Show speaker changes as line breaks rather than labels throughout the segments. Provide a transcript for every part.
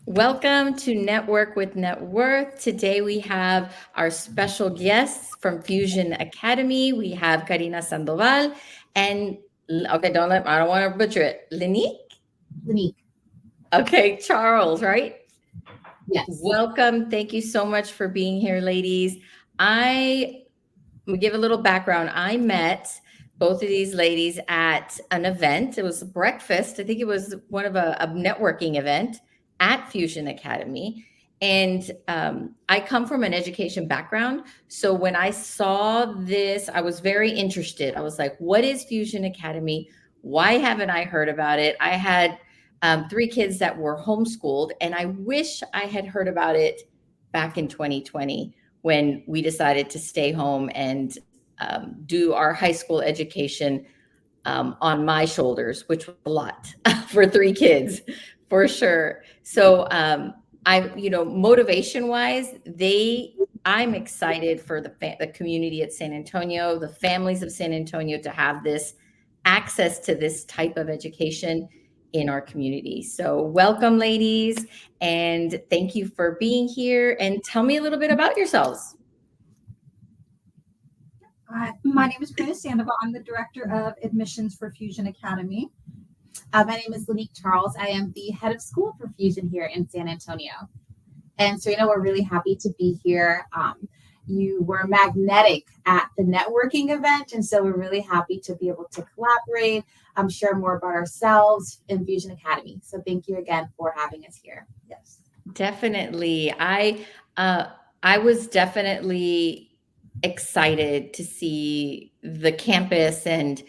Welcome to Network with Net Worth. Today we have our special guests from Fusion Academy. We have Karina Sandoval and okay, I don't want to butcher it. Lynique?
Lynique.
Okay, Charles, right?
Yes.
Welcome. Thank you so much for being here, ladies. I will give a little background. I met both of these ladies at an event. It was a breakfast. I think it was one of a networking event at Fusion Academy. And I come from an education background. So when I saw this, I was very interested. I was like, what is Fusion Academy? Why haven't I heard about it? I had three kids that were homeschooled, and I wish I had heard about it back in 2020 when we decided to stay home and do our high school education on my shoulders, which was a lot for three kids, for sure. So motivation wise, I'm excited for the community at San Antonio, the families of San Antonio to have this access to this type of education in our community. So welcome, ladies, and thank you for being here. And tell me a little bit about yourselves.
My name is Karina Sandoval. I'm the Director of Admissions for Fusion Academy.
My name is Lynique Charles. I am the head of school for Fusion here in San Antonio. And Serena, we're really happy to be here. You were magnetic at the networking event, and so we're really happy to be able to collaborate, share more about ourselves in Fusion Academy. So thank you again for having us here.
Yes,
definitely. I was definitely excited to see the campus and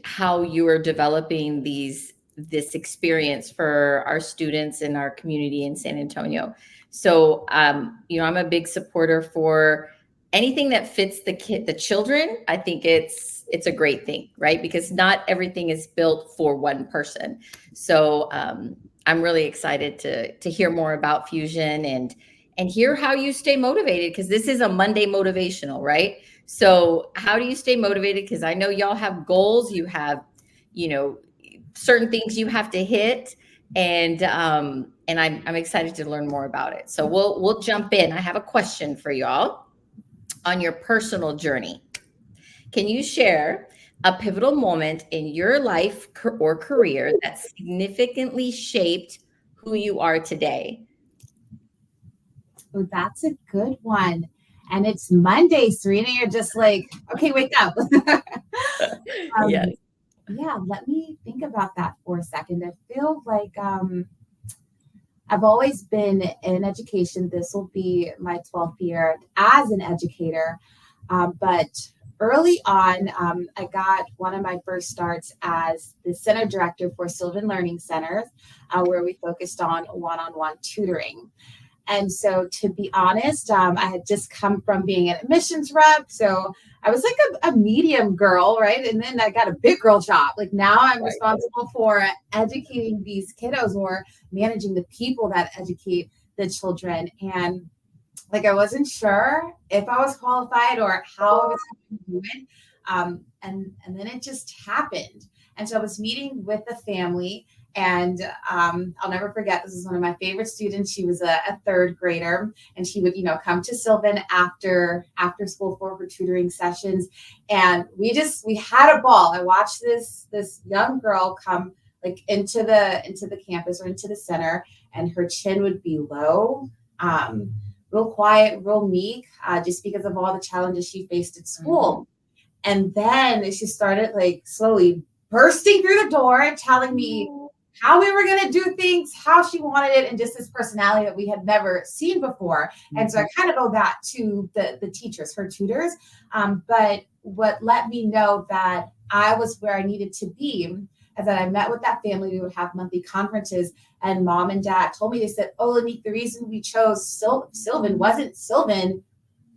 how you are developing this experience for our students in our community in San Antonio. So, I'm a big supporter for anything that fits the children. I think it's a great thing, right? Because not everything is built for one person. So, I'm really excited to hear more about Fusion and hear how you stay motivated, because this is a Monday motivational, right? So how do you stay motivated? Because I know y'all have goals, you have, certain things you have to hit, and I'm excited to learn more about it. So we'll jump in. I have a question for y'all on your personal journey. Can you share a pivotal moment in your life or career that significantly shaped who you are today?
Oh, that's a good one. And it's Monday, Serena. You're just like, okay, wake up.
Yes.
Yeah, let me think about that for a second. I feel like I've always been in education. This will be my 12th year as an educator. But early on, I got one of my first starts as the center director for Sylvan Learning Centers, where we focused on one-on-one tutoring. And so, to be honest, I had just come from being an admissions rep. So I was like a medium girl, right? And then I got a big girl job. Like now I'm responsible for educating these kiddos or managing the people that educate the children. And like I wasn't sure if I was qualified or how I was going to do it. And then it just happened. And so I was meeting with the family. And I'll never forget, this is one of my favorite students. She was a third grader, and she would, come to Sylvan after school for her tutoring sessions. And we had a ball. I watched this young girl come like into the campus or into the center, and her chin would be low, real quiet, real meek, just because of all the challenges she faced at school. Mm-hmm. And then she started like slowly bursting through the door and telling me how we were going to do things, how she wanted it, and just this personality that we had never seen before. Mm-hmm. And so I kind of owe that to the teachers, her tutors. But what let me know that I was where I needed to be is that I met with that family. We would have monthly conferences, and mom and dad told me, they said, oh, Lynique, the reason we chose Sylvan wasn't Sylvan.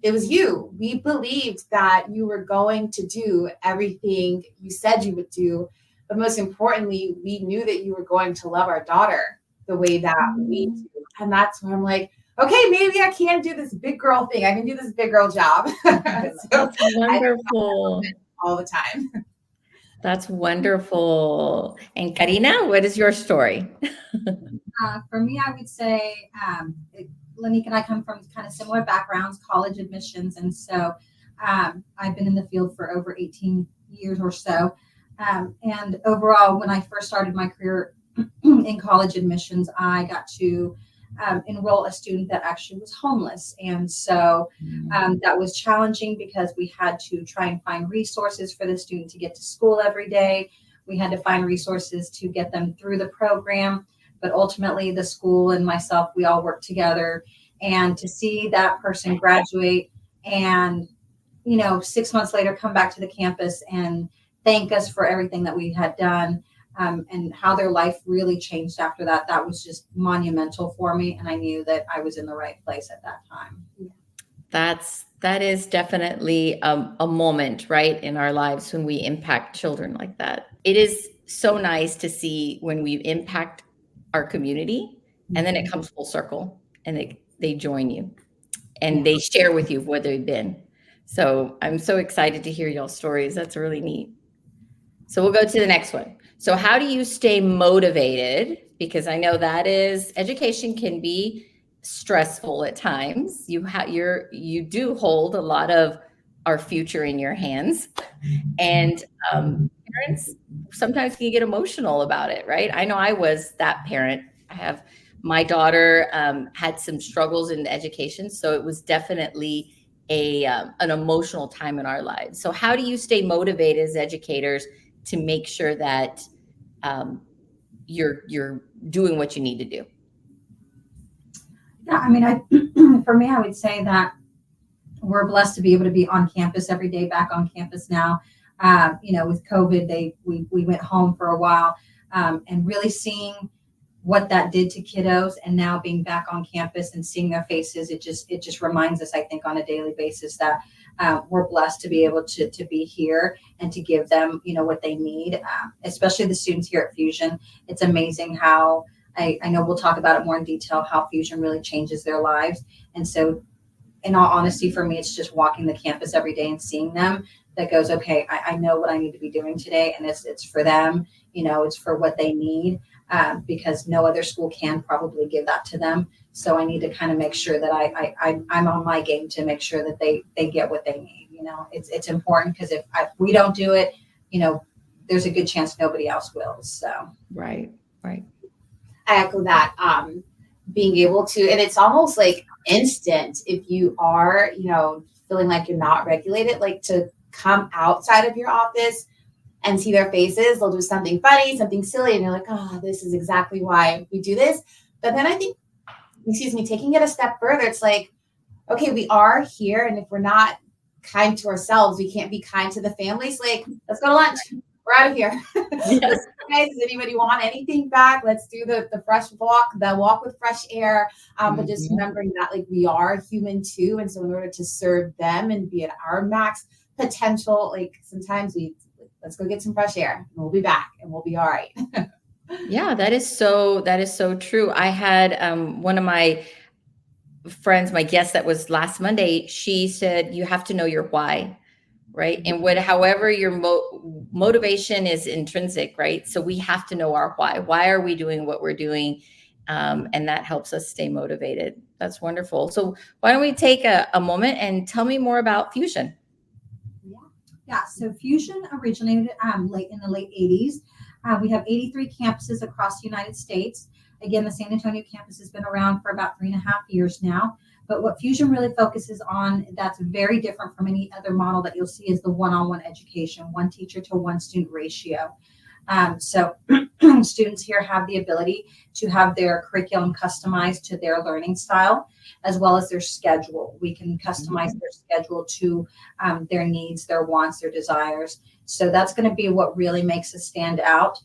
It was you. We believed that you were going to do everything you said you would do. But most importantly, we knew that you were going to love our daughter the way that we do. And that's where I'm like, okay, maybe I can do this big girl thing. I can do this big girl job. So
that's wonderful.
All the time.
That's wonderful. And Karina, what is your story?
For me, I would say Lynique and I come from kind of similar backgrounds, college admissions. And so I've been in the field for over 18 years or so. And overall, when I first started my career in college admissions, I got to enroll a student that actually was homeless. And so that was challenging because we had to try and find resources for the student to get to school every day. We had to find resources to get them through the program. But ultimately, the school and myself, we all worked together. And to see that person graduate and, 6 months later come back to the campus and thank us for everything that we had done, and how their life really changed after that, that was just monumental for me. And I knew that I was in the right place at that time.
That is definitely a moment, right, in our lives when we impact children like that. It is so nice to see when we impact our community, and then it comes full circle, and they join you, and they share with you where they've been. So I'm so excited to hear y'all's stories. That's really neat. So we'll go to the next one. So how do you stay motivated? Because I know that is, education can be stressful at times. You do hold a lot of our future in your hands, and parents sometimes can get emotional about it, right? I know I was that parent. I have my daughter had some struggles in education, so it was definitely an emotional time in our lives. So how do you stay motivated as educators to make sure that you're doing what you need to do?
Yeah, I mean, for me, I would say that we're blessed to be able to be on campus every day, back on campus now. With COVID, we went home for a while, and really seeing what that did to kiddos, and now being back on campus and seeing their faces, it just reminds us, I think, on a daily basis that we're blessed to be able to be here and to give them, what they need, especially the students here at Fusion. It's amazing how I know we'll talk about it more in detail, how Fusion really changes their lives. And so in all honesty, for me, it's just walking the campus every day and seeing them that goes, okay, I know what I need to be doing today. And it's for them, it's for what they need, because no other school can probably give that to them. So I need to kind of make sure that I'm on my game to make sure that they get what they need. It's important, because if we don't do it, there's a good chance nobody else will. So.
Right.
I echo that. Being able to, and it's almost like instant if you are, feeling like you're not regulated, like to come outside of your office and see their faces. They'll do something funny, something silly, and you're like, oh, this is exactly why we do this. But then I think, taking it a step further, it's like, okay, we are here, and if we're not kind to ourselves, we can't be kind to the families. Like, let's go to lunch. We're out of here.
Yes.
Guys, does anybody want anything back? Let's do the fresh walk, the walk with fresh air. But just remembering that, like, we are human too. And so in order to serve them and be at our max potential, like, sometimes let's go get some fresh air, and we'll be back, and we'll be all right.
Yeah, that is so true. I had one of my friends, my guest that was last Monday, she said, you have to know your why. Right. And however your motivation is intrinsic, right? So we have to know our why. Why are we doing what we're doing? And that helps us stay motivated. That's wonderful. So why don't we take a moment and tell me more about Fusion?
Yeah. So Fusion originated in the late 80s. We have 83 campuses across the United States. Again, the San Antonio campus has been around for about 3.5 years now. But what Fusion really focuses on, that's very different from any other model that you'll see, is the one-on-one education, one teacher to one student ratio. So students here have the ability to have their curriculum customized to their learning style, as well as their schedule. We can customize their schedule to their needs, their wants, their desires. So that's going to be what really makes us stand out.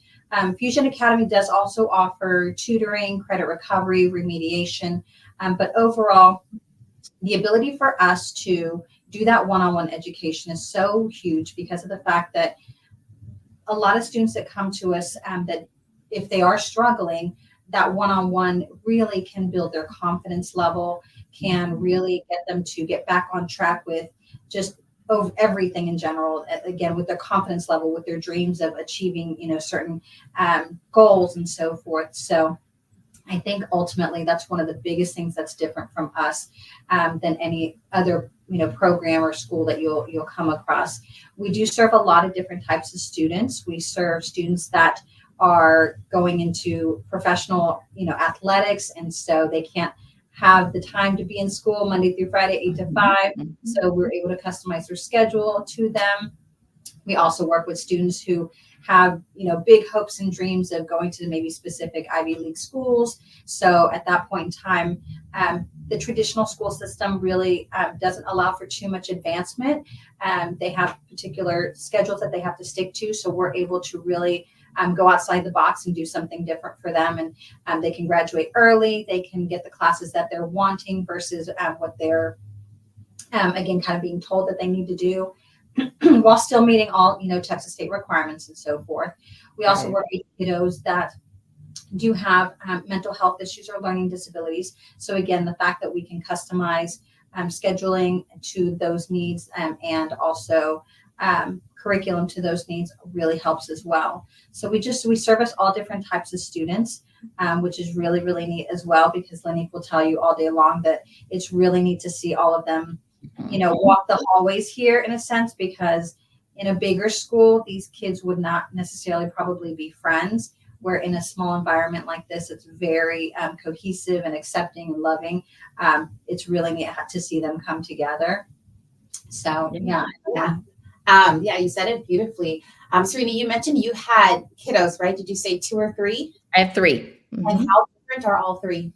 Fusion Academy does also offer tutoring, credit recovery, remediation, but overall, the ability for us to do that one-on-one education is so huge, because of the fact that a lot of students that come to us, that if they are struggling, that one-on-one really can build their confidence level, can really get them to get back on track with just over everything in general, again, with their confidence level, with their dreams of achieving, certain goals and so forth. So I think ultimately that's one of the biggest things that's different from us than any other program or school that you'll come across. We do serve a lot of different types of students. We serve students that are going into professional athletics, and so they can't have the time to be in school Monday through Friday 8 to 5. So we're able to customize their schedule to them. We also work with students who have, big hopes and dreams of going to maybe specific Ivy League schools. So at that point in time, the traditional school system really doesn't allow for too much advancement. They have particular schedules that they have to stick to. So we're able to really go outside the box and do something different for them. And they can graduate early. They can get the classes that they're wanting versus what they're, again, kind of being told that they need to do. While still meeting all, Texas state requirements and so forth. We also work with kiddos that do have mental health issues or learning disabilities. So again, the fact that we can customize scheduling to those needs and also curriculum to those needs really helps as well. So we service all different types of students, which is really, really neat as well, because Lynique will tell you all day long that it's really neat to see all of them walk the hallways here in a sense, because in a bigger school, these kids would not necessarily probably be friends, where in a small environment like this, it's very cohesive and accepting and loving. It's really neat to see them come together. So, yeah.
You said it beautifully. Serena, you mentioned you had kiddos, right? Did you say 2 or 3?
I have 3.
And how different are all 3?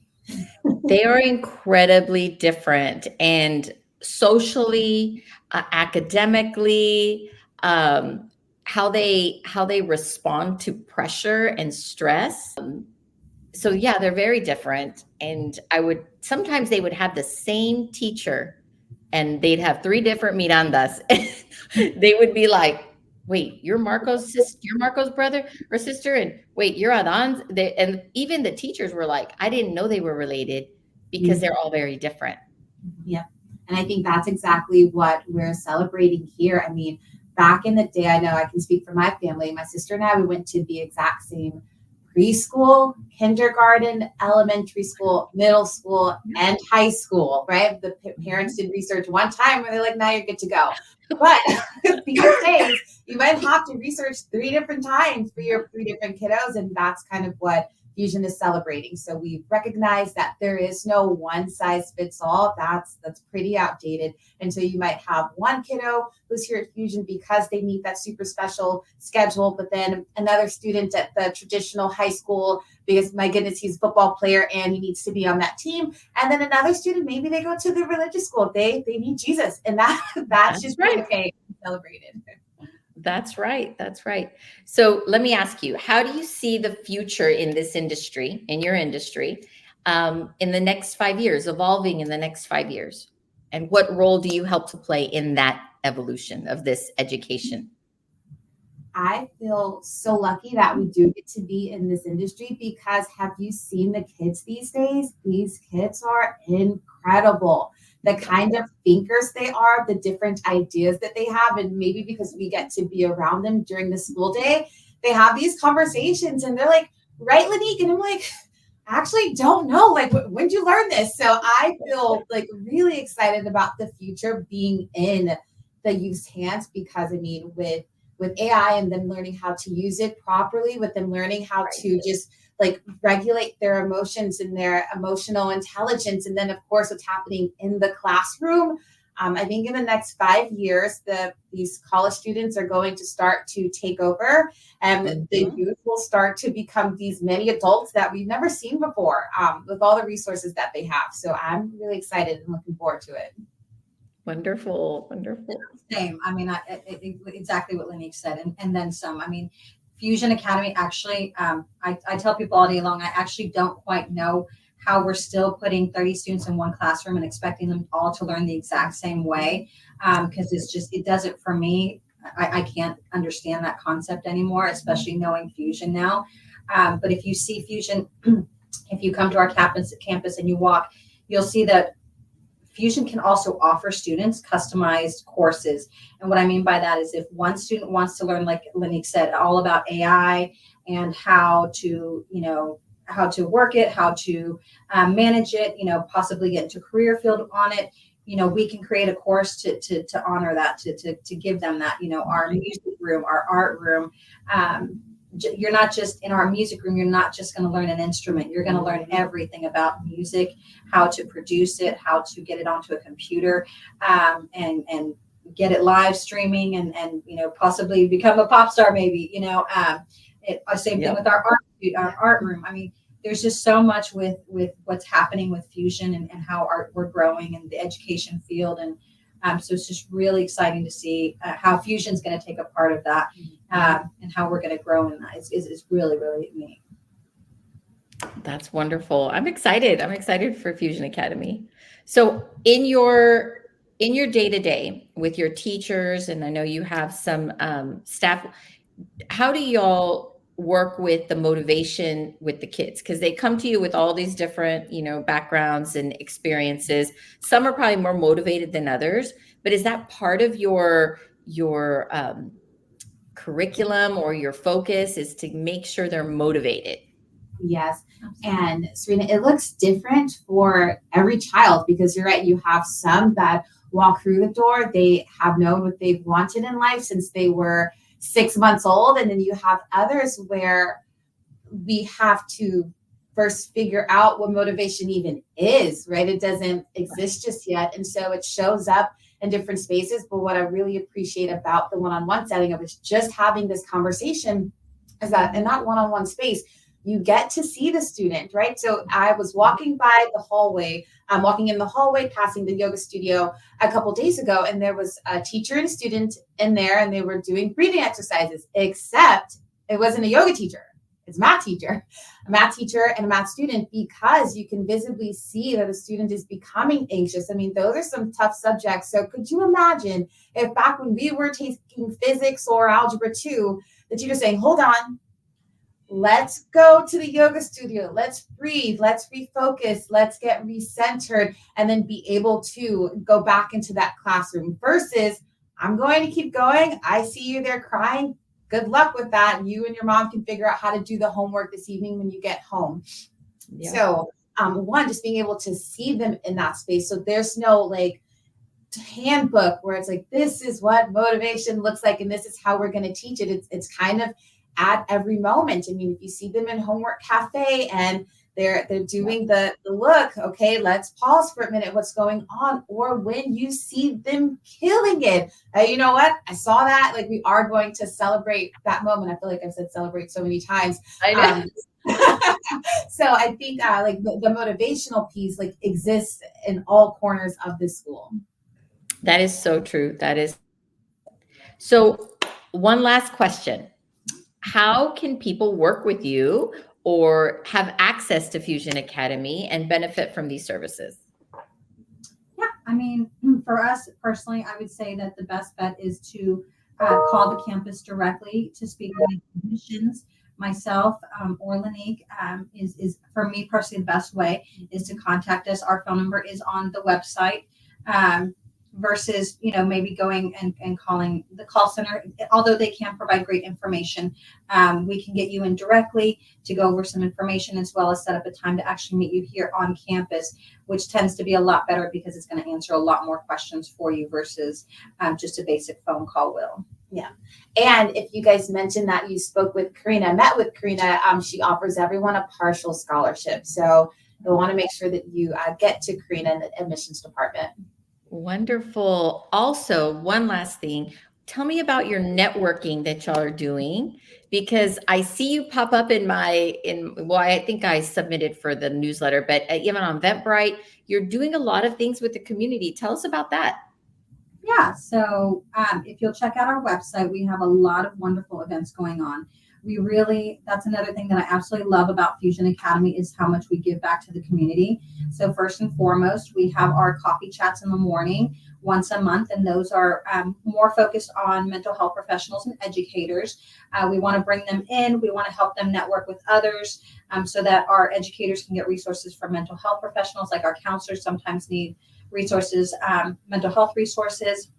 They are incredibly different, and socially, academically, how they respond to pressure and stress. So yeah, they're very different. And sometimes they would have the same teacher, and they'd have 3 different mirandas. They would be like, wait, you're Marco's brother or sister, and wait, you're Adan's. And even the teachers were like, I didn't know they were related, because they're all very different.
Yeah. And I think that's exactly what we're celebrating here. I mean, back in the day, I know I can speak for my family. My sister and I, we went to the exact same preschool, kindergarten, elementary school, middle school, and high school, right? The parents did research one time where they're like, now you're good to go. But these days, you might have to research 3 different times for your 3 different kiddos. And that's kind of what Fusion is celebrating. So we recognize that there is no one size fits all. That's pretty outdated. And so you might have one kiddo who's here at Fusion because they meet that super special schedule, but then another student at the traditional high school because, my goodness, he's a football player and he needs to be on that team. And then another student, maybe they go to the religious school. They need Jesus, and that's just right. Okay, celebrated.
That's right. That's right. So let me ask you, how do you see the future in this industry, in your industry, in the next 5 years, evolving in the next 5 years? And what role do you help to play in that evolution of this education?
I feel so lucky that we do get to be in this industry, because have you seen the kids these days? These kids are incredible. The kind of thinkers they are, the different ideas that they have, and maybe because we get to be around them during the school day, they have these conversations and they're like, right, Lynique? And I'm like, I actually don't know. Like, when did you learn this? So I feel like really excited about the future being in the youth's hands, because I mean, with AI and them learning how to use it properly, with them learning how to just like regulate their emotions and their emotional intelligence. And then of course, what's happening in the classroom. I think in the next 5 years, these college students are going to start to take over, and the youth will start to become these many adults that we've never seen before, with all the resources that they have. So I'm really excited and looking forward to it.
Wonderful. Wonderful.
Same. I mean, exactly what Lynique said, and then some. I mean, Fusion Academy, actually, I tell people all day long, I actually don't quite know how we're still putting 30 students in one classroom and expecting them all to learn the exact same way, because it doesn't, for me, I can't understand that concept anymore, especially knowing Fusion now. But if you see Fusion, if you come to our campus and you walk, you'll see that Fusion can also offer students customized courses. And what I mean by that is, if one student wants to learn, like Lynique said, all about AI and how to, work it, how to manage it, possibly get into a career field on it. We can create a course to honor that, to give them that, our music room, our art room. You're not just in our music room, you're not just going to learn an instrument. You're going to learn everything about music, how to produce it, how to get it onto a computer, and get it live streaming, and possibly become a pop star, maybe. Same thing with our art room. I mean, there's just so much with what's happening with Fusion, and how we're growing in the education field. And so it's just really exciting to see how Fusion's going to take a part of that, and how we're going to grow in that. It's really, really neat.
That's wonderful. I'm excited. I'm excited for Fusion Academy. So in your day-to-day with your teachers, and I know you have some staff, how do y'all work with the motivation with the kids? Because they come to you with all these different, backgrounds and experiences. Some are probably more motivated than others, but is that part of your curriculum or your focus, is to make sure they're motivated?
Yes. And Serena, it looks different for every child, because you're right. You have some that walk through the door. They have known what they've wanted in life since they were 6 months old. And then you have others where we have to first figure out what motivation even is, right? It doesn't exist just yet. And so it shows up in different spaces. But what I really appreciate about the one-on-one setting of just having this conversation is that in that one-on-one space, you get to see the student, right? So I was walking by the hallway, walking in the hallway, passing the yoga studio a couple days ago, and there was a teacher and a student in there, and they were doing breathing exercises, except it wasn't a yoga teacher. It's a math teacher and a math student, because you can visibly see that the student is becoming anxious. I mean, those are some tough subjects. So could you imagine if back when we were taking physics or algebra 2, the teacher saying, hold on, let's go to the yoga studio. Let's breathe. Let's refocus. Let's get recentered, and then be able to go back into that classroom versus I'm going to keep going. I see you there crying. Good luck with that. You and your mom can figure out how to do the homework this evening when you get home. Yeah. So one, just being able to see them in that space. So there's no handbook where it's like, this is what motivation looks like, and this is how we're going to teach it. It's kind of at every moment. I mean, if you see them in Homework Cafe and they're doing the look, okay, let's pause for a minute, what's going on? Or when you see them killing it, you know what? I saw that. We are going to celebrate that moment. I feel like I've said celebrate so many times.
I know.
So I think the motivational piece exists in all corners of this school.
That is so true. That is. So one last question. How can people work with you or have access to Fusion Academy and benefit from these services?
Yeah, I mean, for us personally, I would say that the best bet is to call the campus directly to speak with admissions. Myself or Lynique is for me personally the best way is to contact us. Our phone number is on the website. Versus, maybe going and calling the call center. Although they can provide great information, we can get you in directly to go over some information, as well as set up a time to actually meet you here on campus, which tends to be a lot better because it's going to answer a lot more questions for you versus just a basic phone call will.
Yeah. And if you guys mentioned that you spoke with Karina, met with Karina, she offers everyone a partial scholarship. So you'll want to make sure that you get to Karina in the admissions department.
Wonderful. Also, one last thing. Tell me about your networking that y'all are doing, because I see you pop up I think I submitted for the newsletter, but even on Eventbrite, you're doing a lot of things with the community. Tell us about that.
Yeah. So if you'll check out our website, we have a lot of wonderful events going on. That's another thing that I absolutely love about Fusion Academy is how much we give back to the community. So first and foremost, we have our coffee chats in the morning once a month, and those are more focused on mental health professionals and educators. We want to bring them in. We want to help them network with others so that our educators can get resources from mental health professionals, like our counselors sometimes need resources, mental health resources.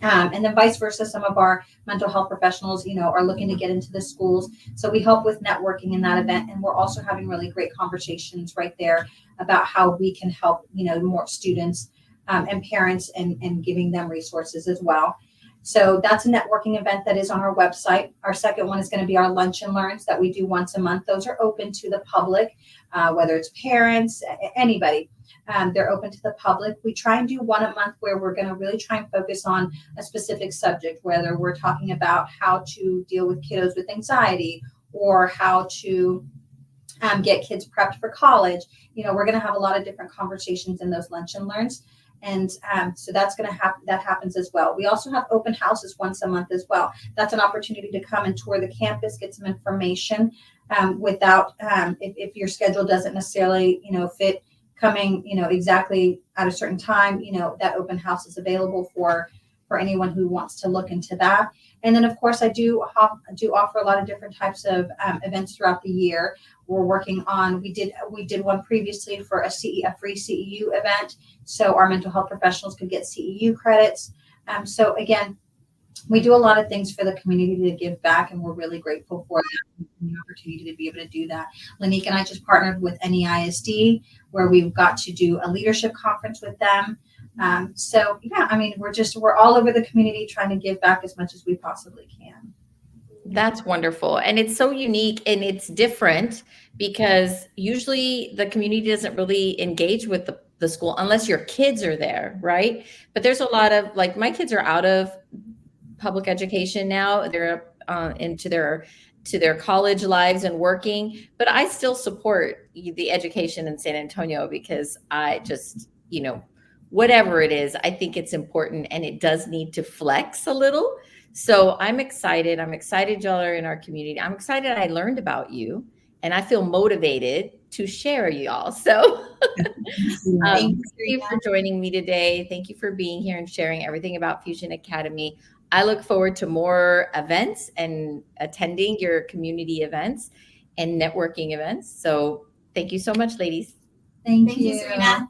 And then vice versa, some of our mental health professionals, are looking to get into the schools. So we help with networking in that event. And we're also having really great conversations right there about how we can help, more students and parents and giving them resources as well. So that's a networking event that is on our website. Our second one is going to be our lunch and learns that we do once a month. Those are open to the public, whether it's parents, anybody. They're open to the public. We try and do one a month where we're going to really try and focus on a specific subject, whether we're talking about how to deal with kiddos with anxiety or how to get kids prepped for college. We're going to have a lot of different conversations in those lunch and learns. And so that's going to happen. That happens as well. We also have open houses once a month as well. That's an opportunity to come and tour the campus, get some information without, if your schedule doesn't necessarily, fit coming, exactly at a certain time, that open house is available for anyone who wants to look into that. And then, of course, I do offer a lot of different types of events throughout the year. We're working on, we did one previously for a free CEU event, so our mental health professionals could get CEU credits. So again, we do a lot of things for the community to give back, and we're really grateful for that, the opportunity to be able to do that. Lynique and I just partnered with NEISD, where we've got to do a leadership conference with them. So yeah, I mean, we're all over the community trying to give back as much as we possibly can.
That's wonderful. And it's so unique and it's different because usually the community doesn't really engage with the school unless your kids are there, right? But there's a lot of, like, my kids are out of public education now. They're into their college lives and working, but I still support the education in San Antonio because I just, whatever it is, I think it's important and it does need to flex a little. So I'm excited. I'm excited y'all are in our community. I'm excited I learned about you and I feel motivated to share y'all. So thank you for joining me today. Thank you for being here and sharing everything about Fusion Academy. I look forward to more events and attending your community events and networking events. So thank you so much, ladies.
Thank you,
Serena.